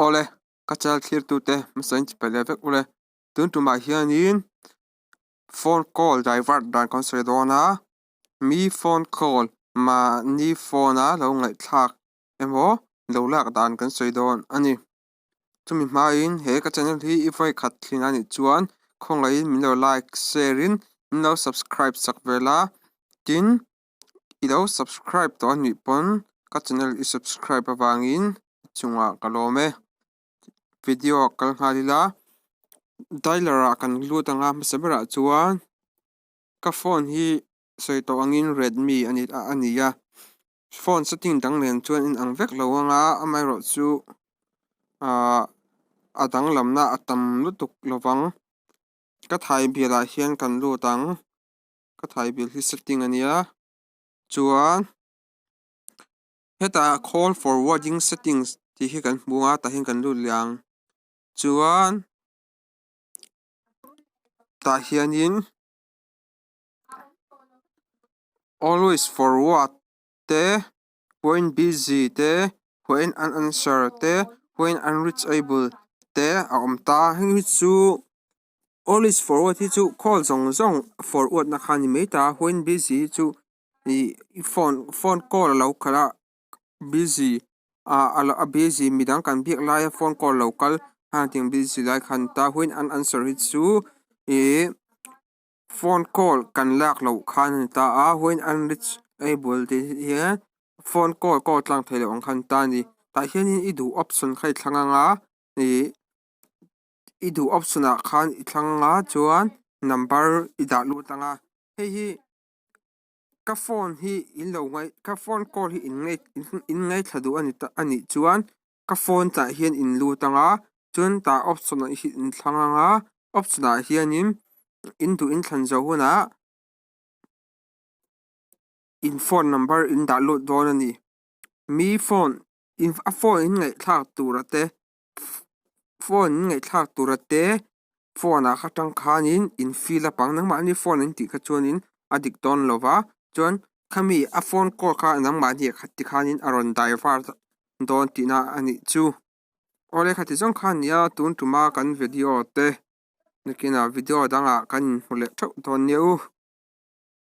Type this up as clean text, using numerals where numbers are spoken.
ole kachal clear tu te masan chipele vek ole tun tu ma hianin phone call divert dan concert dona mi phone call ma ni phone a lo ngai thak emo lo lak dan kan soi don ani chumi hmain he ka channel hi ifai khat thlin ani chuan khongai min lo like share in min lo subscribe sak vela tin i lo subscribe to ani pon ka channel i subscribe awangin chunga kalome video kal halila dialer kan lut anga masabara chuan ka phone hi soi to angin Redmi ani ya phone setting dang len chuan in ang vek lo anga amai ro chu adang lamna atam lutuk lovang ka thai bela hian kan lutang ka thai bil hi setting ania chuan heta call forwarding settings ti hi kan hmuanga ta hin kan lut liang chuan ta hianin always forward te when busy te when unanswered te when unreachable te a omta hi chu always forward hi chu call zong forward na khani meita when busy chu i phone call lo khala busy a busy midang kan biak lai phone call local hunting busy lai khan ta when unanswered hi chu phone call kan lak lo khan ta a when unreachable te hian phone call tlang thei lo ang khan ta ni ta hianin i du option khai thlanganga i du option a khan i thlanga chuan number i da lu tanga hei hi ka phone hi in lo ngai ka phone call hi in ngai thadu ani chuan ka phone ta hian in lu tanga chuan ta option hi in thlanga option a hianin in du in thlan zo huna in phone number in da lu don ani mi phone in a phone in ngai thak turate phone ngai thak turate phone a khatang khanin in fill up ang nang ma ni phone in ti kha chuanin adik don lova chuan khami a phone call kha nang ma ni khatti khanin aron divert don tina ani chu ole khati jong khan ya tun tuma kan video te nikina video danga kan hule thau don neu